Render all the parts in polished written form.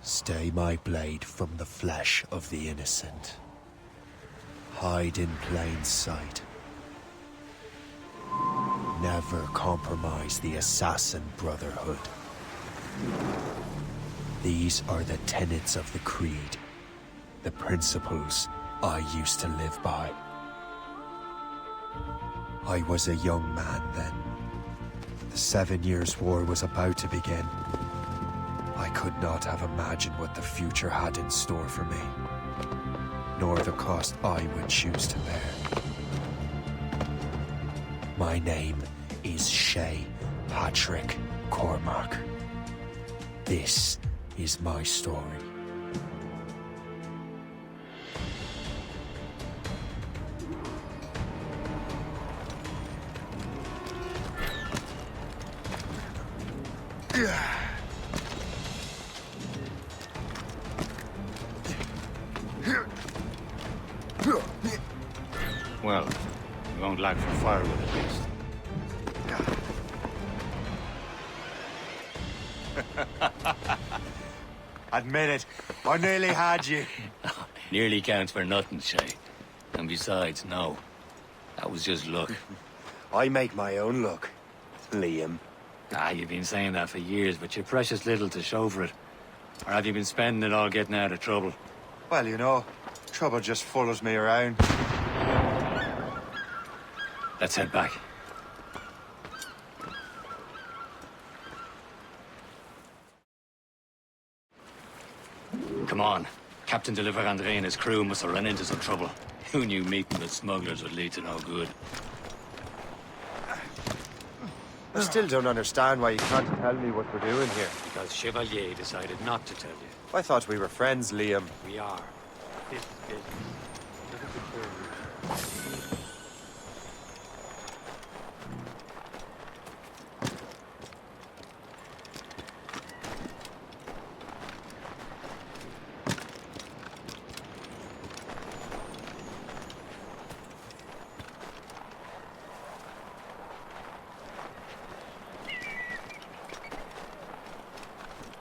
Stay my blade from the flesh of the innocent. Hide in plain sight. Never compromise the Assassin Brotherhood. These are the tenets of the Creed, the principles I used to live by. I was a young man then. The 7 Years' War was about to begin. I could not have imagined what the future had in store for me, nor the cost I would choose to bear. My name is Shay Patrick Cormac. This is my story. Well, we won't lack for firewood at least. Admit it, I nearly had you. Nearly counts for nothing, Shay. And besides, no. That was just luck. I make my own luck, Liam. You've been saying that for years, but you're precious little to show for it. Or have you been spending it all getting out of trouble? Well, you know, trouble just follows me around. Let's head back. Come on. Captain de Andre and his crew must have run into some trouble. Who knew meeting with smugglers would lead to no good? I still don't understand why you can't tell me what we're doing here. Because Chevalier decided not to tell you. I thought we were friends, Liam. We are. This is business.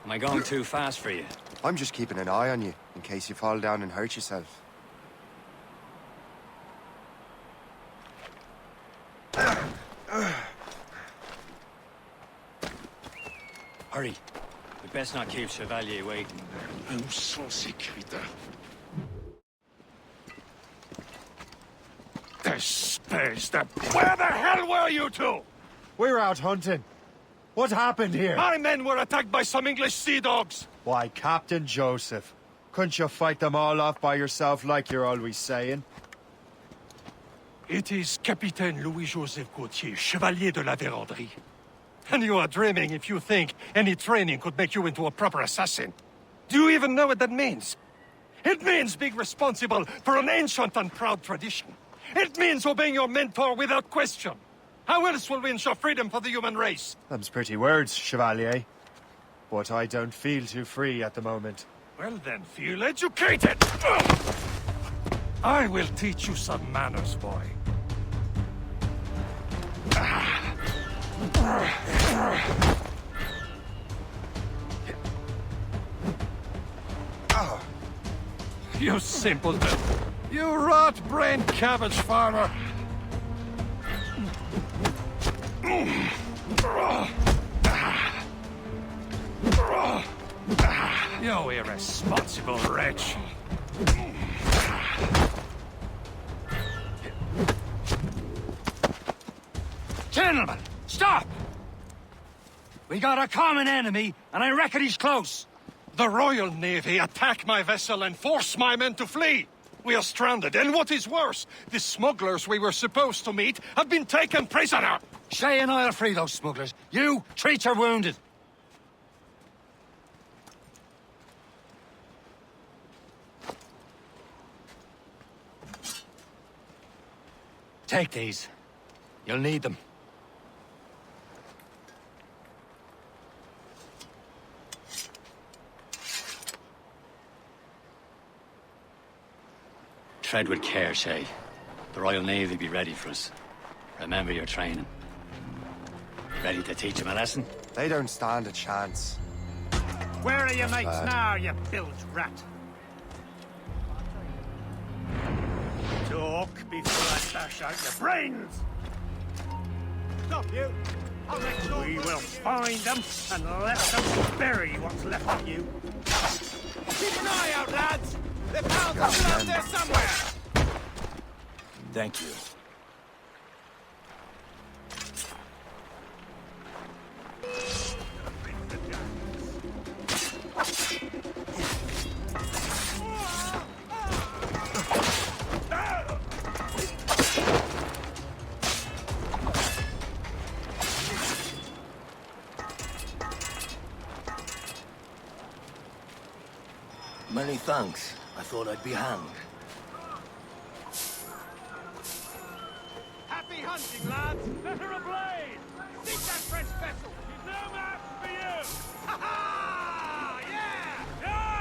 Am I going too fast for you? I'm just keeping an eye on you, in case you fall down and hurt yourself. Hurry. We best not keep Chevalier waiting. Nous sommes sécuritaires. Where the hell were you two? We were out hunting. What happened here? My men were attacked by some English sea dogs. Why, Captain Joseph, couldn't you fight them all off by yourself like you're always saying? It is Capitaine Louis-Joseph Gauthier, Chevalier de la Vérendrye. And you are dreaming if you think any training could make you into a proper assassin. Do you even know what that means? It means being responsible for an ancient and proud tradition. It means obeying your mentor without question. How else will we ensure freedom for the human race? Them's pretty words, Chevalier. But I don't feel too free at the moment. Well then, feel educated! I will teach you some manners, boy. You simpleton! You rot-brained cabbage farmer! You irresponsible wretch! Gentlemen, stop! We got a common enemy, and I reckon he's close. The Royal Navy attack my vessel and force my men to flee! We are stranded, and what is worse, the smugglers we were supposed to meet have been taken prisoner! Shay and I'll free those smugglers. You, treat your wounded. Take these. You'll need them. Tread with care, Shay. The Royal Navy be ready for us. Remember your training. Ready to teach them a lesson? They don't stand a chance. Where are your mates lad. now, you bilge rat? Talk before I bash out your brains! Stop you! We will find them and let them bury what's left of you. Keep an eye out, lads! The pals are still out there somewhere! Thank you. Many thanks. I thought I'd be hanged. Happy hunting, lads! Let her ablaze! Sink that French vessel! She's no match for you! Ha ha! Yeah! Yeah!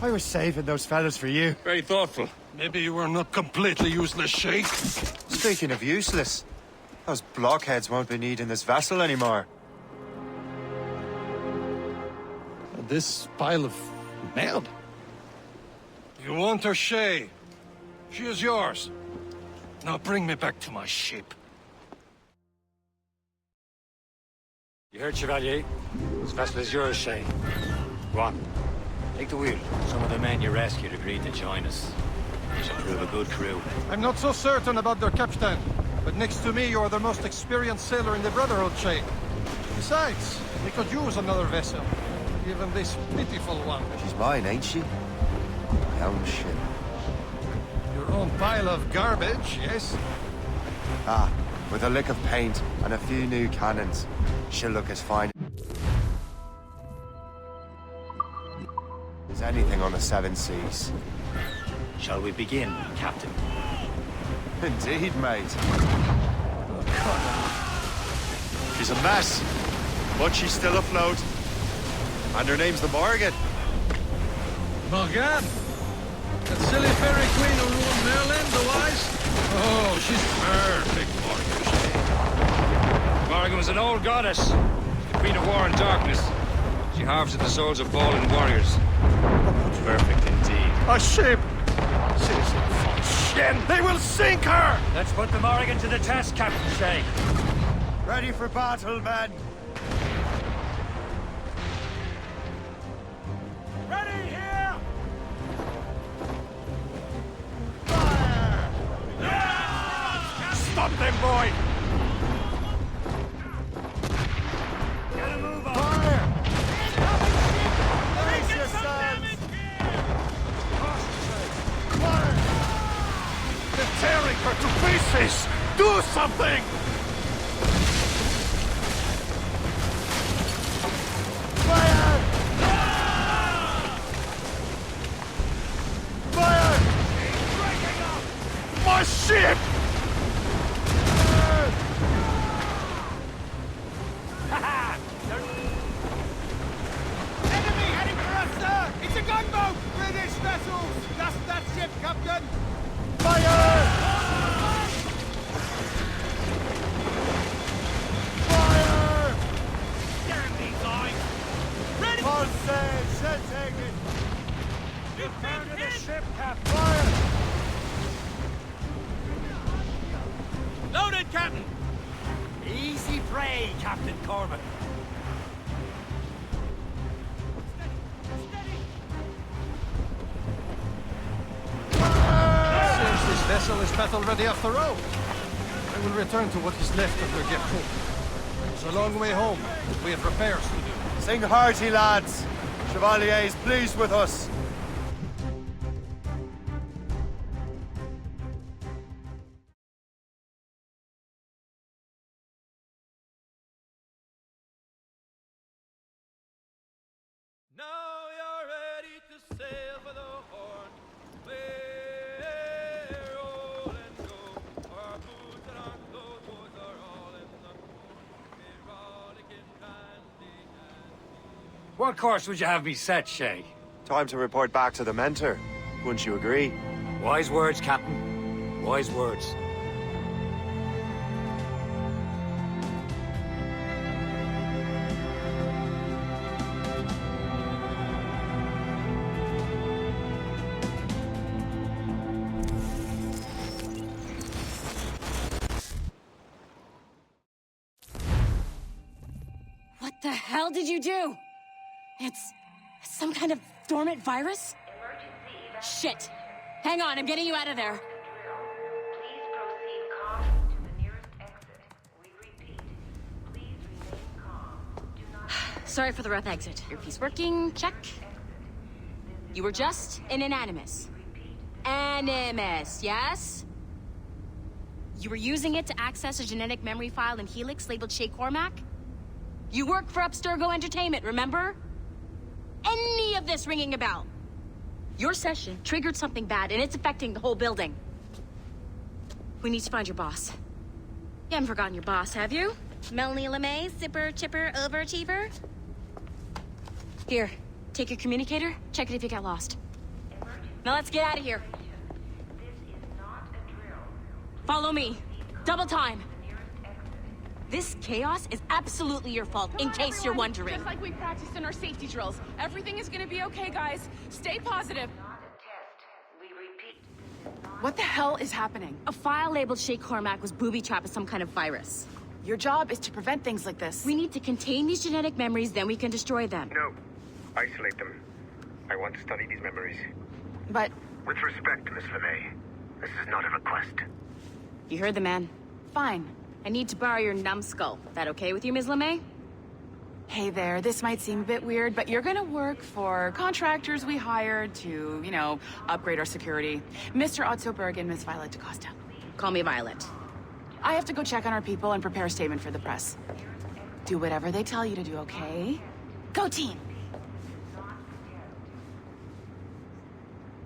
I was saving those fellas for you. Very thoughtful. Maybe you were not completely useless, Sheik. Speaking of useless, those blockheads won't be needing this vessel anymore. This pile of merde? You want her, Shay? She is yours. Now bring me back to my ship. You heard, Chevalier? This vessel is yours, Shay. Go on. Take the wheel. Some of the men you rescued agreed to join us. You shall prove a good crew. I'm not so certain about their captain, but next to me, you're the most experienced sailor in the Brotherhood, Shay. Besides, we could use another vessel. Even this pitiful one. She's mine, ain't she? My own ship. Your own pile of garbage, yes? Ah, with a lick of paint and a few new cannons, she'll look as fine as anything on the seven seas. Shall we begin, Captain? Indeed, mate. She's a mess, but she's still afloat. And her name's the Morgan. Morgan? That silly fairy queen who ruled Merlin, the wise? Oh, she's perfect for you, Morgan was an old goddess. The queen of war and darkness. She harvested the souls of fallen warriors. Perfect indeed. A ship! Citizen! They will sink her! Let's put the Morgan to the test, Captain Shay. Ready for battle, men! Ready here! Stop them, boy! Get a move on. Fire! Taking Brace some yourselves! damage here! Fire! They're tearing her to pieces! Do something! Fire! Fire! My ship! Enemy heading for us, sir! It's a gunboat! British vessels! Just that ship, Captain! Fire! Fire! Damn these eyes! Ready! All sail, shell taken! Return to the ship, Captain! Fire! Loaded, Captain! Easy prey, Captain Corbin. vessel is battle-ready after all. I will return to what is left of the depot. It's a long way home. We have repairs to do. Sing hearty, lads. Chevalier is pleased with us. Now you're ready to sail for the Horn. We're roll and go. Our boots and our clothes are all in the moon. We're rollicking handy, handy. What course would you have me set, Shay? Time to report back to the mentor. Wouldn't you agree? Wise words, Captain. Wise words. What the hell did you do? It's some kind of dormant virus? Shit. Hang on, I'm getting you out of there. Please proceed calmly to the nearest exit. We repeat, please remain calm. Do not Sorry for the rough exit. Earpiece working, check. You were just in an animus. Animus, yes? You were using it to access a genetic memory file in Helix labeled Shay Cormac? You work for Abstergo Entertainment, remember? Any of this ringing a bell? Your session triggered something bad, and it's affecting the whole building. We need to find your boss. You haven't forgotten your boss, have you? Melanie LeMay, zipper, chipper, overachiever? Here, take your communicator, check it if you got lost. Now let's get out of here. This is not a drill. Follow me. Double time. This chaos is absolutely your fault, in case you're wondering. Just like we practiced in our safety drills. Everything is gonna be okay, guys. Stay positive. Not a test. We repeat, this is not What the hell is happening? A file labeled Shay Cormac was booby-trapped with some kind of virus. Your job is to prevent things like this. We need to contain these genetic memories, then we can destroy them. No. Isolate them. I want to study these memories. But With respect, Miss LeMay, this is not a request. You heard the man. fine. I need to borrow your numbskull. That okay with you, Ms. LeMay? Hey there, this might seem a bit weird, but you're gonna work for contractors we hired to, upgrade our security. Mr. Otto Berg and Miss Violet DaCosta. Call me Violet. I have to go check on our people and prepare a statement for the press. Do whatever they tell you to do, okay? Go team!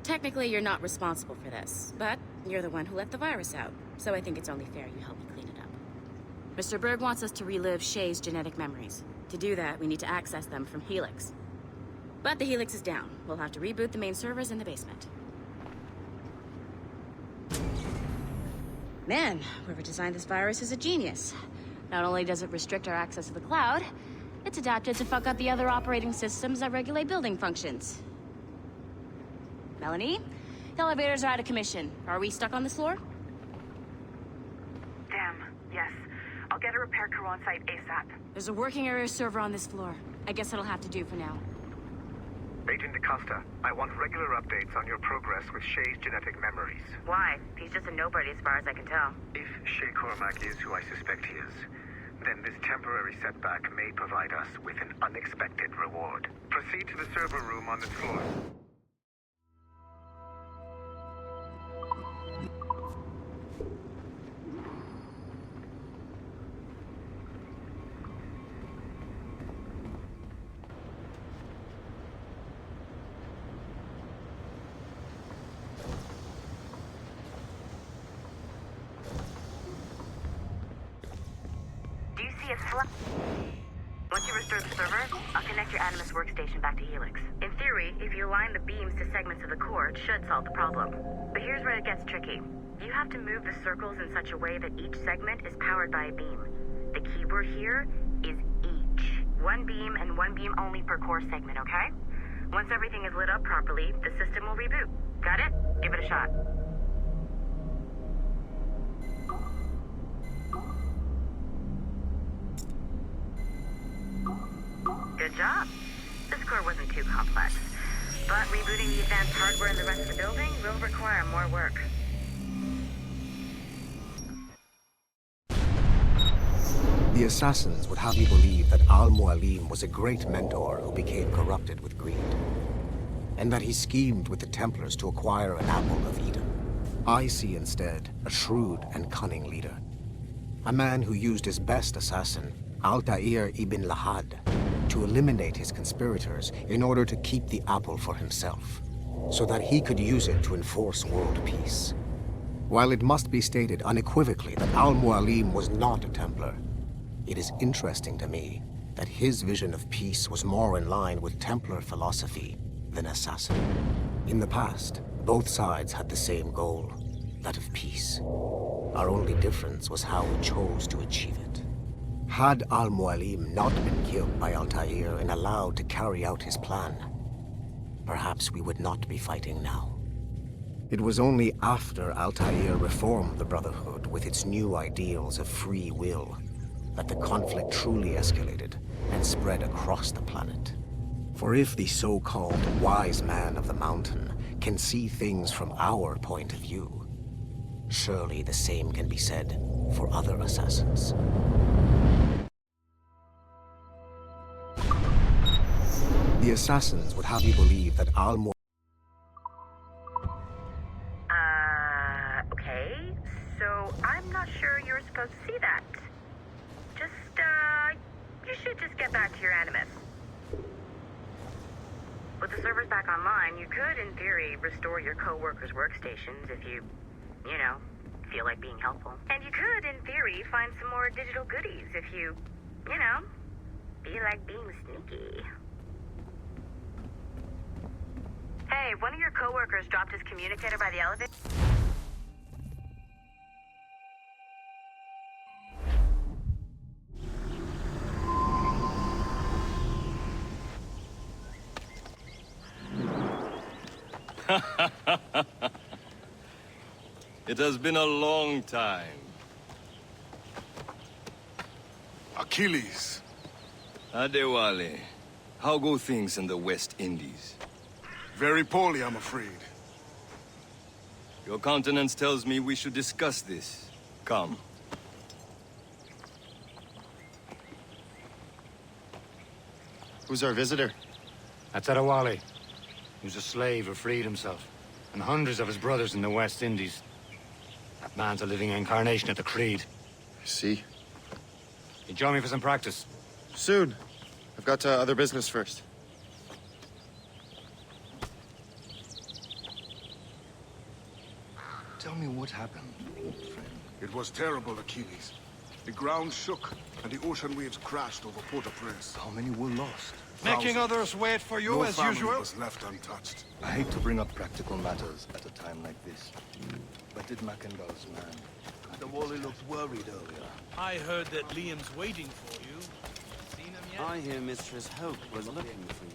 Technically, you're not responsible for this, but you're the one who let the virus out, so I think it's only fair you help me clean it up. Mr. Berg wants us to relive Shay's genetic memories. To do that, we need to access them from Helix. But the Helix is down. We'll have to reboot the main servers in the basement. Man, whoever designed this virus is a genius. Not only does it restrict our access to the cloud, it's adapted to fuck up the other operating systems that regulate building functions. Melanie? The elevators are out of commission. Are we stuck on this floor? Damn, yes. I'll get a repair crew on site ASAP. There's a working area server on this floor. I guess that'll have to do for now. Agent DaCosta, I want regular updates on your progress with Shay's genetic memories. Why? He's just a nobody as far as I can tell. If Shay Cormac is who I suspect he is, then this temporary setback may provide us with an unexpected reward. Proceed to the server room on this floor. Do you see a slot? Once you restore the server, I'll connect your Animus workstation back to Helix. In theory, if you align the beams to segments of the core, it should solve the problem. But here's where it gets tricky. You have to move the circles in such a way that each segment is powered by a beam. The keyword here is each. One beam and one beam only per core segment, okay? Once everything is lit up properly, the system will reboot. Got it? Give it a shot. Good job. This core wasn't too complex. But rebooting the advanced hardware in the rest of the building will require more work. The assassins would have you believe that Al-Mualim was a great mentor who became corrupted with greed, and that he schemed with the Templars to acquire an apple of Eden. I see instead a shrewd and cunning leader, a man who used his best assassin, Altair ibn Lahad, to eliminate his conspirators in order to keep the apple for himself, so that he could use it to enforce world peace. While it must be stated unequivocally that Al-Mualim was not a Templar, it is interesting to me that his vision of peace was more in line with Templar philosophy than assassin. In the past, both sides had the same goal, that of peace. Our only difference was how we chose to achieve it. Had Al-Mualim not been killed by Altair and allowed to carry out his plan, perhaps we would not be fighting now. It was only after Altair reformed the Brotherhood with its new ideals of free will that the conflict truly escalated and spread across the planet. For if the so-called wise man of the mountain can see things from our point of view, surely the same can be said for other assassins. The assassins would have you believe that Al-Mualim... Okay. So I'm not sure you're supposed to see that. You should just get back to your Animus. With the servers back online, you could, in theory, restore your co-workers' workstations if you feel like being helpful. And you could, in theory, find some more digital goodies if you feel like being sneaky. Hey, one of your co-workers dropped his communicator by the elevator. It has been a long time. Achilles. Adewale, how go things in the West Indies? Very poorly, I'm afraid. Your countenance tells me we should discuss this. Come. Who's our visitor? That's Adewale. He was a slave who freed himself, and hundreds of his brothers in the West Indies. That man's a living incarnation of the Creed. I see. You join me for some practice? Soon. I've got other business first. Tell me what happened, old friend. It was terrible, Achilles. The ground shook, and the ocean waves crashed over Port-au-Prince. How many were lost? Making others wait for you, as usual. No was left untouched. I hate to bring up practical matters at a time like this. But did Mackendall's man... Adewale looked worried earlier. I heard that Liam's waiting for you. Seen him yet? I hear Mistress Hope was looking for you.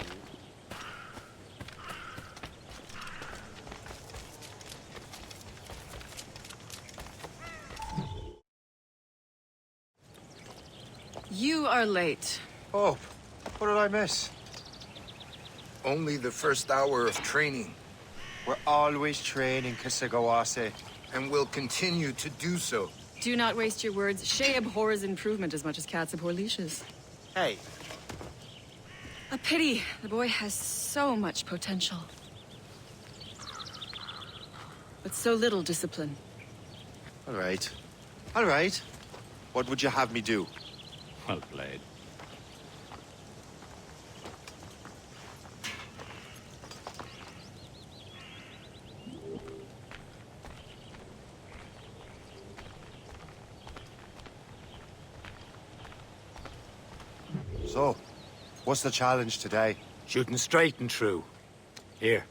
You are late. Oh, what did I miss? Only the first hour of training. We're always training, Kisagawase. And will continue to do so. Do not waste your words. Shay abhors improvement as much as cats abhor leashes. Hey. A pity. The boy has so much potential. But so little discipline. All right. All right. What would you have me do? Well played. So, what's the challenge today? Shooting straight and true. Here,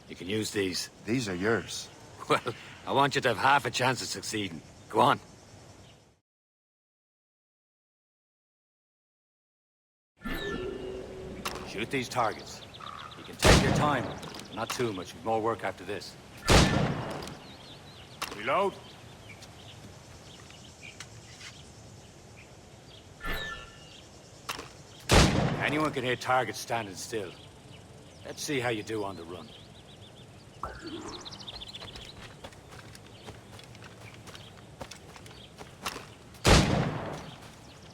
you can use these. These are yours. Well, I want you to have half a chance of succeeding. Go on. Shoot these targets. You can take your time. Not too much. More work after this. Reload. Anyone can hit targets standing still. Let's see how you do on the run.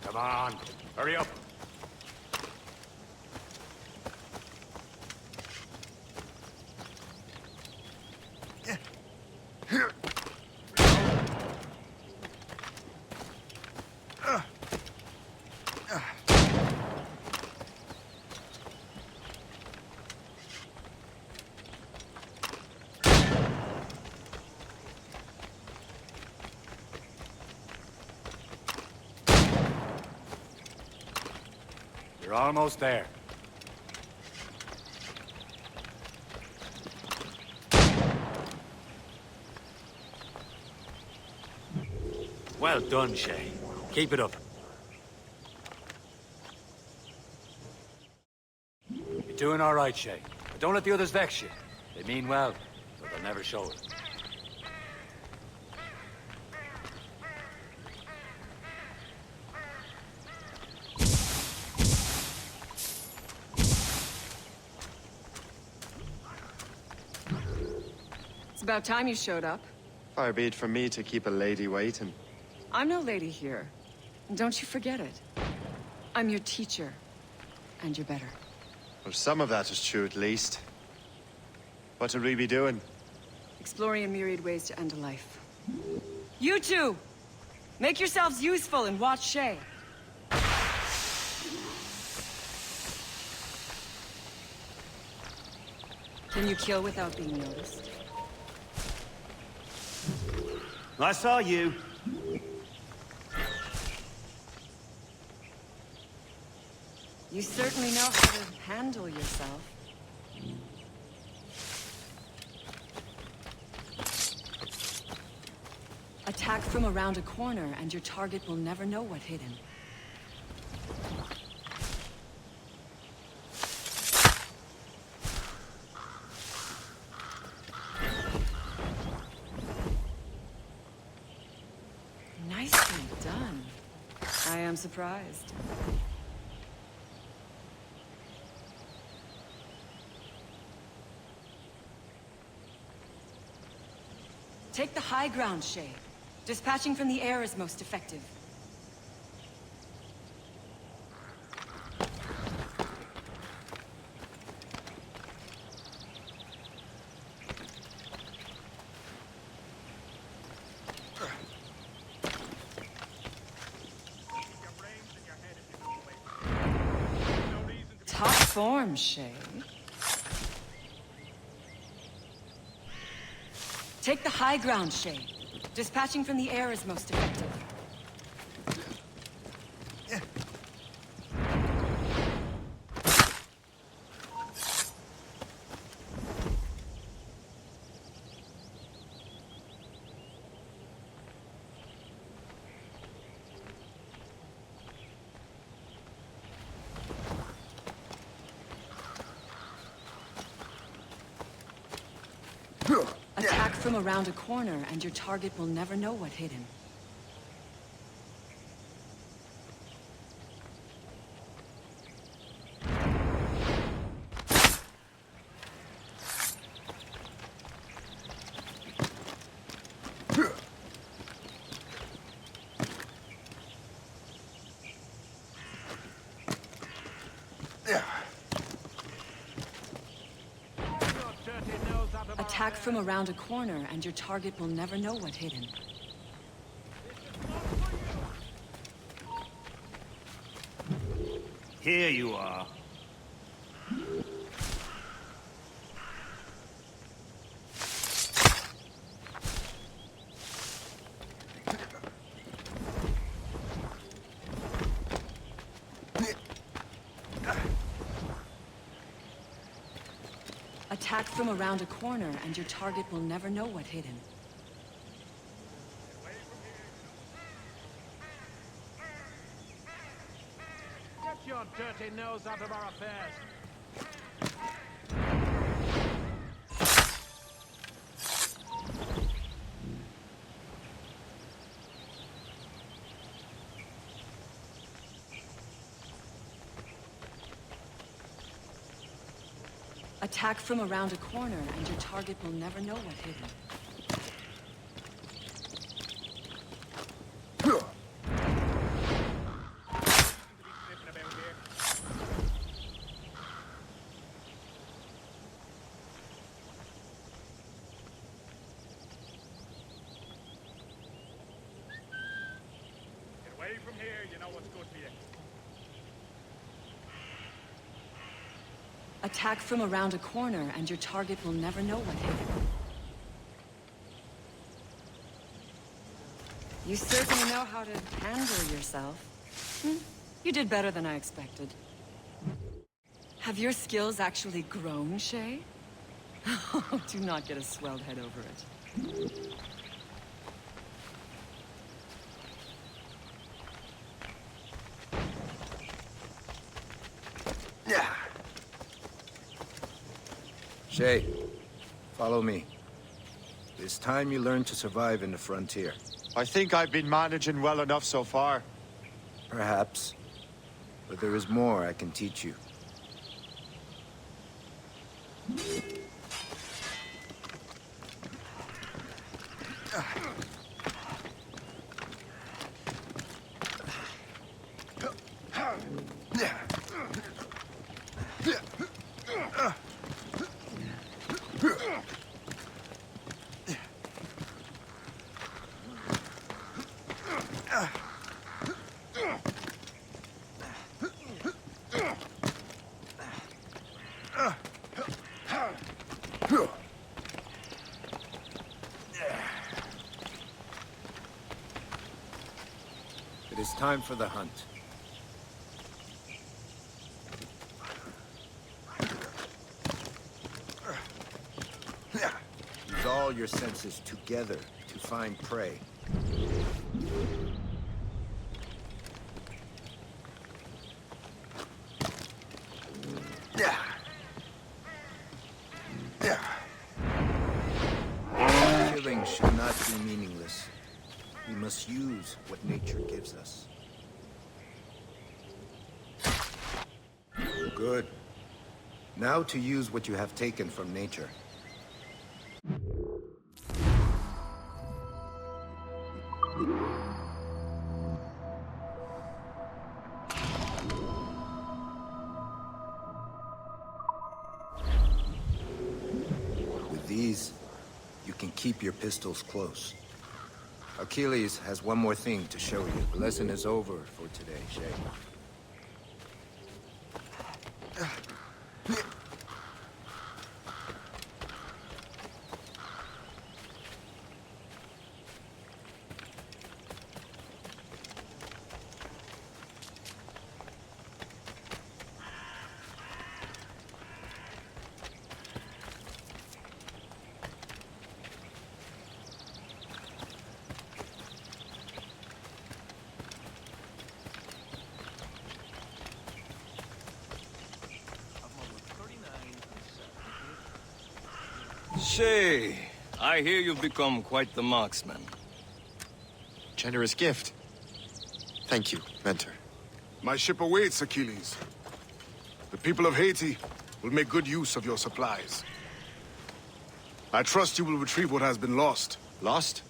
Come Come on, hurry up. You're almost there. Well done, Shay. Keep it up. You're doing all right, Shay. But don't let the others vex you. They mean well, but they'll never show it. It's about time you showed up. Far be it from me to keep a lady waiting. I'm no lady here. And don't you forget it. I'm your teacher. And you're better. Well, some of that is true at least. What would we be doing? Exploring a myriad ways to end a life. You two! Make yourselves useful and watch Shay. Can you kill without being noticed? I saw you. You certainly know how to handle yourself. Attack from around a corner, and your target will never know what hit him. Nicely done. I am surprised. Take the high ground, Shay. Dispatching from the air is most effective. Top form, Shay. Take the high ground, Shay. Dispatching from the air is most effective. Attack from around a corner, and your target will never know what hit him. Attack from around a corner, and your target will never know what hit him. Here you are. Attack from around a corner, and your target will never know what hit him. Get your dirty nose out of our affairs. Attack from around a corner, and your target will never know what hit him. from here, you know what's good for you. Attack from around a corner, and your target will never know what hit it. You certainly know how to handle yourself. You did better than I expected. Have your skills actually grown, Shay? Do not get a swelled head over it. Yeah. Shay, follow me. It's time you learn to survive in the frontier. I think I've been managing well enough so far. Perhaps. But there is more I can teach you. It is time for the hunt. Use all your senses together to find prey. Killing should not be meaningless. We must use what nature gives us. Good. Now to use what you have taken from nature. With these, you can keep your pistols close. Achilles has one more thing to show you. The lesson is over for today, Shay. Shay, I hear you've become quite the marksman. Generous gift. Thank you, Mentor. My ship awaits, Achilles. The people of Haiti will make good use of your supplies. I trust you will retrieve what has been lost. Lost?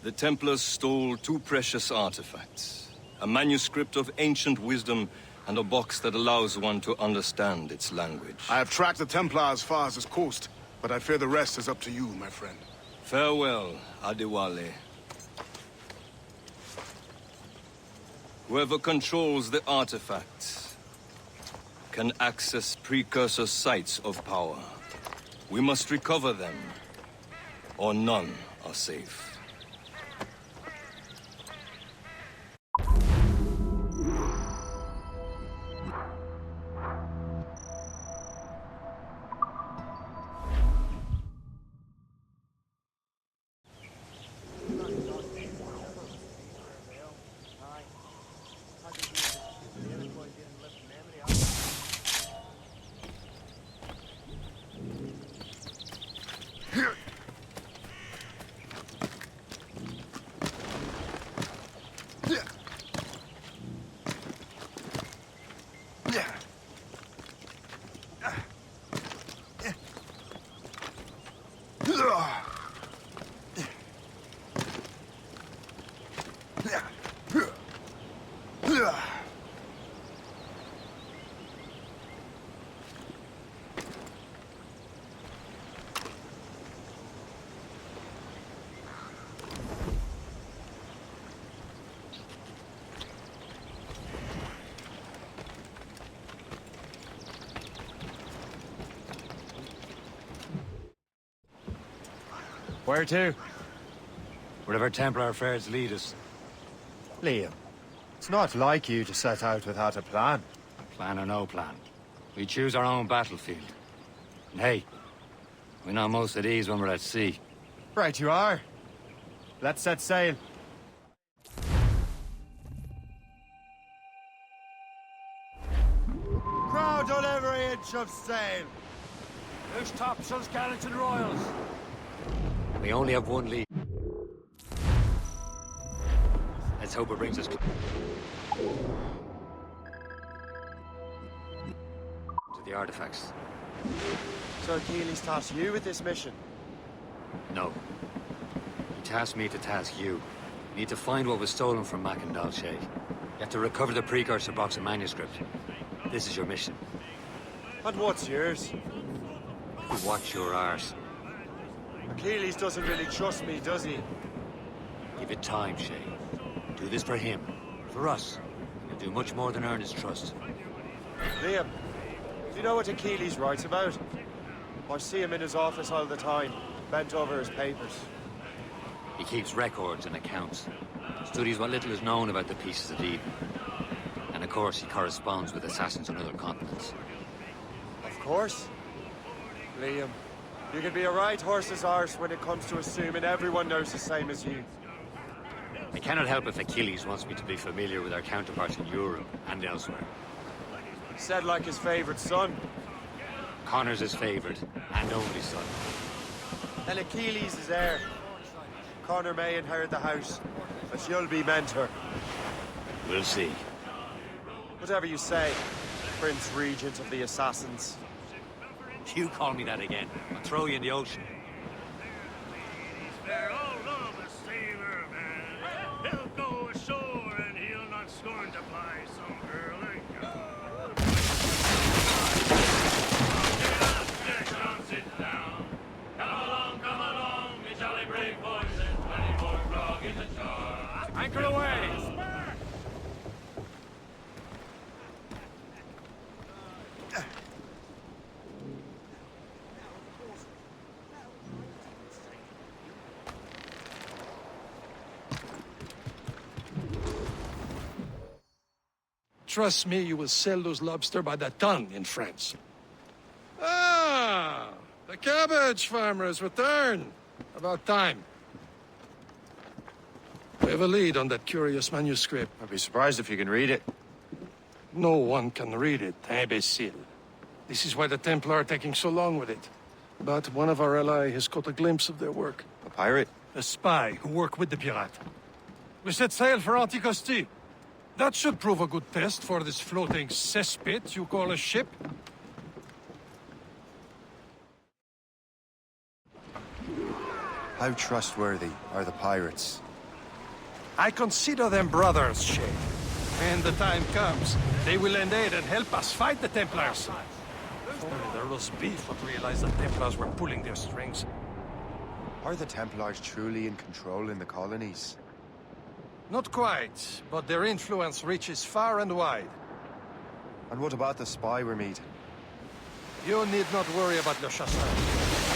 The Templars stole 2 precious artifacts. A manuscript of ancient wisdom and a box that allows one to understand its language. I have tracked the Templar as far as this coast, but I fear the rest is up to you, my friend. Farewell, Adewale. Whoever controls the artifacts can access precursor sites of power. We must recover them, or none are safe. Where to? Wherever Templar affairs lead us. Liam, it's not like you to set out without a plan. Plan or no plan. We choose our own battlefield. And hey, we know most of these when we're at sea. Right you are. Let's set sail. Crowd on every inch of sail. Loose topsails, gallants and royals. We only have one lead. Let's hope it brings us to the artifacts. So Achilles tasked you with this mission? No. He tasked me to task you. You need to find what was stolen from Mac and Dalshay. You have to recover the precursor box of manuscript. This is your mission. And what's yours? You watch your arse. Achilles doesn't really trust me, does he? Give it time, Shay. Do this for him. For us. You'll do much more than earn his trust. Liam, do you know what Achilles writes about? I see him in his office all the time, bent over his papers. He keeps records and accounts. Studies what little is known about the pieces of Eden. And of course, he corresponds with assassins on other continents. Of course. Liam, you can be a right horse's arse when it comes to assuming everyone knows the same as you. I cannot help if Achilles wants me to be familiar with our counterparts in Europe and elsewhere. Said like his favorite son. Connor's his favorite and only son. Then Achilles is heir. Connor may inherit the house, but you'll be mentor. We'll see. Whatever you say, Prince Regent of the Assassins. You call me that again, I'll throw you in the ocean. They're all over sailor, man. He'll go ashore and he'll not scorn to ply some girl like you. Sit down. Come along, me jolly brave boys, and 24 grog in the jar. Anchor away! Trust me, you will sell those lobster by the ton in France. Ah, the cabbage farmer has returned. About time. We have a lead on that curious manuscript. I'd be surprised if you can read it. No one can read it, imbecile. This is why the Templar are taking so long with it. But one of our allies has caught a glimpse of their work. A pirate? A spy who worked with the pirate. We set sail for Anticosti. That should prove a good test for this floating cesspit you call a ship. How trustworthy are the pirates? I consider them brothers, Shay. When the time comes, they will lend aid and help us fight the Templars. If only the roast beef would realize the Templars were pulling their strings. Are the Templars truly in control in the colonies? Not quite, but their influence reaches far and wide. And what about the spy we're meeting? You need not worry about Le Chasseur.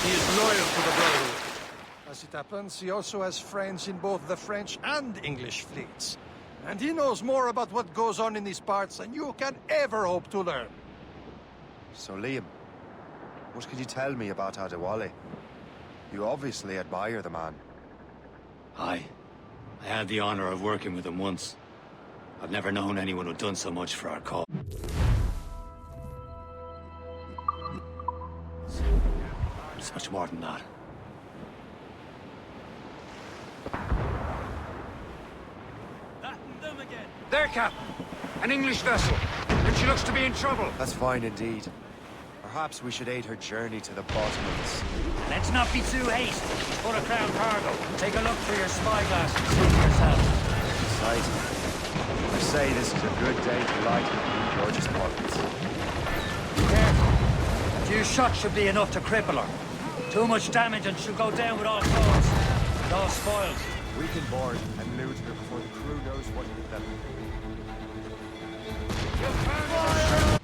He is loyal to the Brotherhood. As it happens, he also has friends in both the French and English fleets. And he knows more about what goes on in these parts than you can ever hope to learn. So Liam, what could you tell me about Adewale? You obviously admire the man. Aye. I had the honor of working with him once. I've never known anyone who'd done so much for our cause. It's much more than that. There, Captain! An English vessel! And she looks to be in trouble! That's fine indeed. Perhaps we should aid her journey to the bottom of the sea. Let's not be too hasty. Full of crown cargo. Take a look through your spyglass and see for yourself. Exciting. I say this is a good day to light up George's pockets. Be careful. A few shots should be enough to cripple her. Too much damage and she'll go down with all souls. And all spoils. We can board and loot her before the crew knows what hit them. Fire!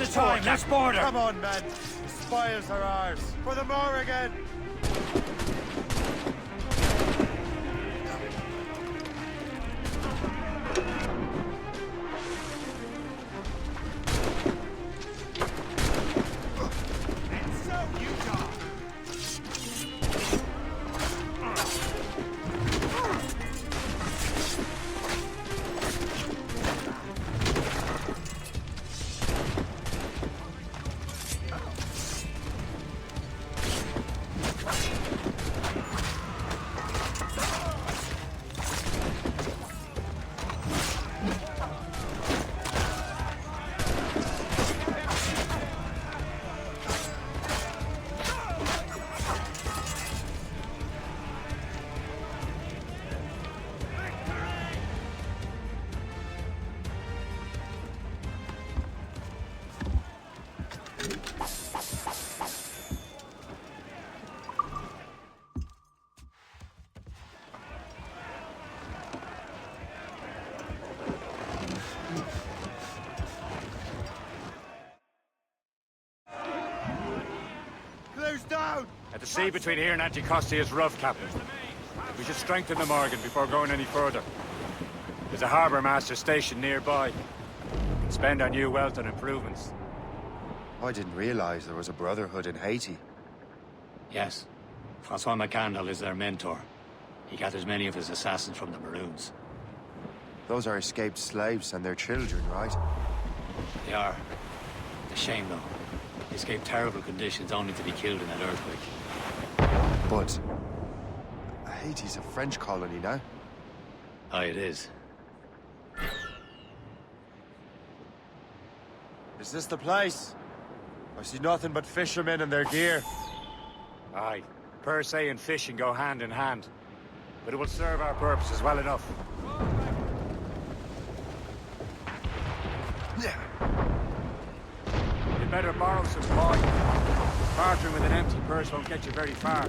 the time. Let's board her. Come on, men. The spoils are ours. For the Morrigan! Down! The sea between here and Anticosti is rough, Captain. We should strengthen the Morgan before going any further. There's a harbour master station nearby. We can spend our new wealth on improvements. I didn't realize there was a brotherhood in Haiti. Yes. Francois McCandle is their mentor. He gathers many of his assassins from the Maroons. Those are escaped slaves and their children, right? They are. It's a shame, though. They escaped terrible conditions only to be killed in that earthquake. But Haiti's a French colony now. Aye, it is. Is this the place? I see nothing but fishermen and their gear. Aye. Per se and fishing go hand in hand. But it will serve our purposes well enough. You'd better borrow some coin. Bartering with an empty purse won't get you very far.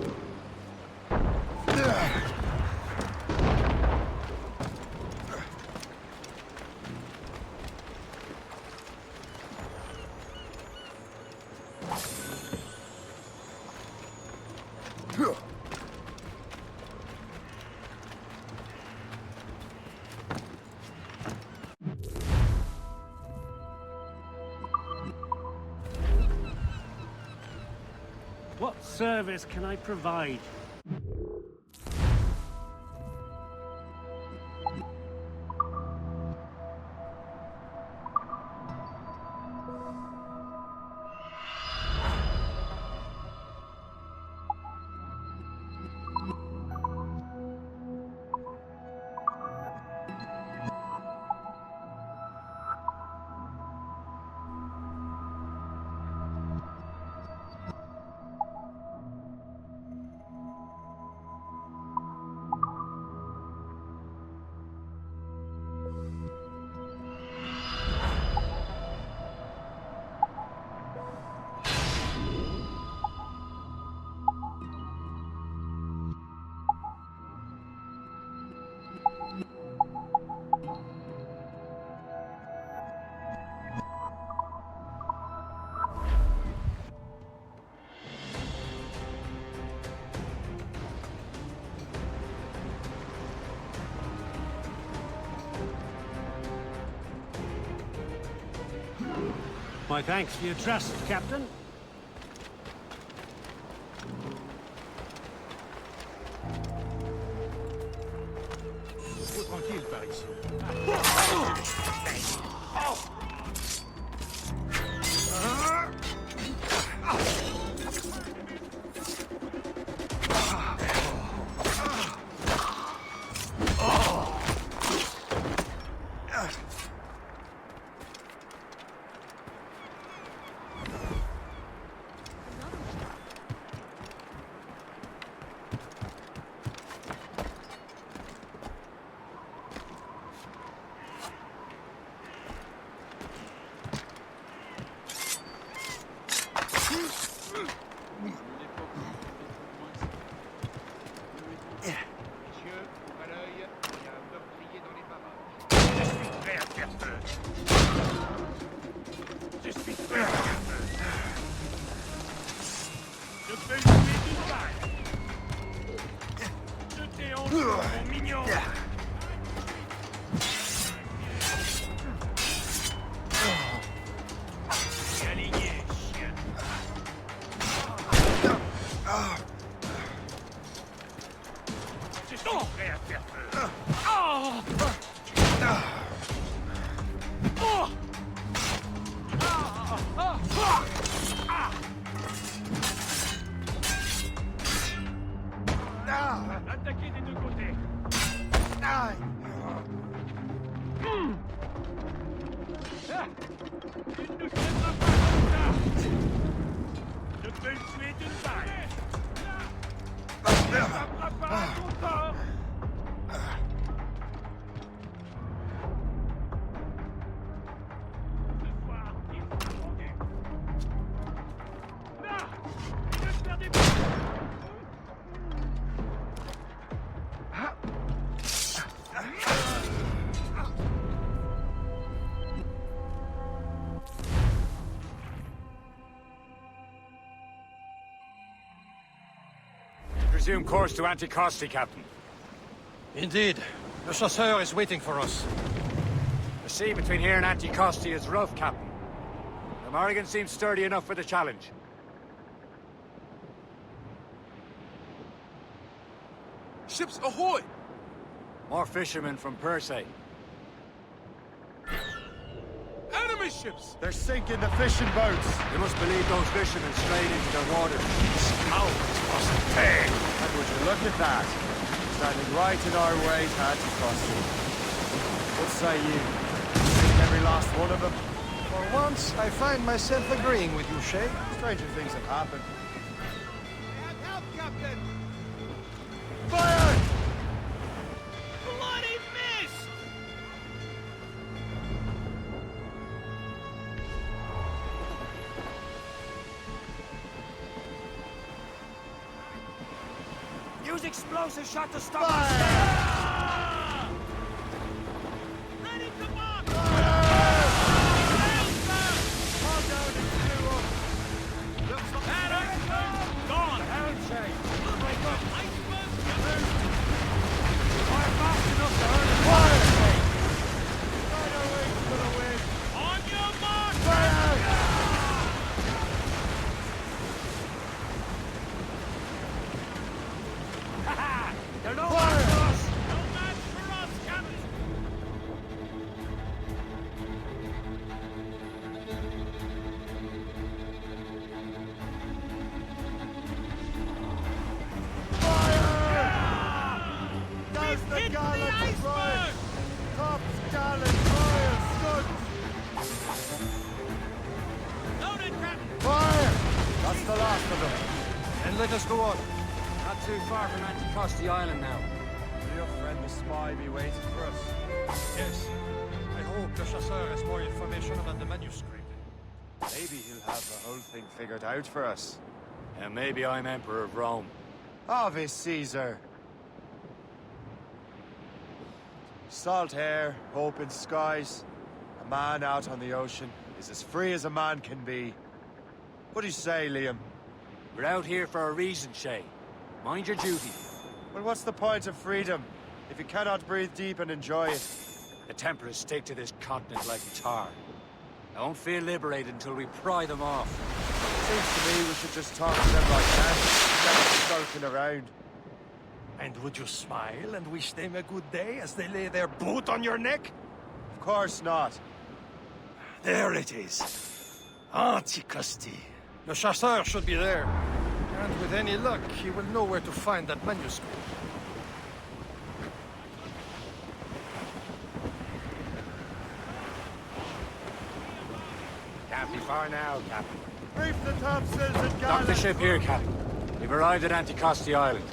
What service can I provide? My thanks for your trust, Captain. Tranquille par ici. sehr Viertel. Attaquez des deux côtés. Il ne tiendra pas comme ça. Je peux le tuer d'une balle. Il ne frappera pas à ton corps. Ce soir, il sera rendu. Là, ne perdez pas. Resume course to Anticosti, Captain. Indeed. The chasseur is waiting for us. The sea between here and Anticosti is rough, Captain. The Morrigan seems sturdy enough for the challenge. Ships ahoy! More fishermen from Persay. Enemy ships! They're sinking the fishing boats. You must believe those fishermen strayed into their waters. And would you look at that? Standing right in our way to Anticosti. What say you? Sink every last one of them? For once, I find myself agreeing with you, Shay. Stranger things have happened. Help, Captain! Fire! Bloody miss! Use explosive shot to stop us. Ready to march! Gone! Down, Shay. Iceberg! Fire fast enough to hurt us. On your mark! They're no match for us. No match for us, Captain! Does the hit the gallant iceberg! rise? Tops gallant royal stood! Loaded, Captain! Fire! That's the last of them. And let us go on. Not too far from Anticosti Island now. Will your friend the spy be waiting for us? Yes. I hope the chasseur has more information about the manuscript. Maybe he'll have the whole thing figured out for us. And maybe I'm Emperor of Rome. Ave Caesar! Salt air, open skies. A man out on the ocean is as free as a man can be. What do you say, Liam? We're out here for a reason, Shay. Mind your duty. Well, what's the point of freedom if you cannot breathe deep and enjoy it? The Templars stick to this continent like tar. I won't feel liberated until we pry them off. Seems to me we should just talk to them like that, instead of skulking around. And would you smile and wish them a good day as they lay their boot on your neck? Of course not. There it is. Anticosti. The chasseur should be there. And with any luck, he will know where to find that manuscript. Can't be far now, Captain. Reef the topsails and Dock the gallants! ship here, Captain. We've arrived at Anticosti Island.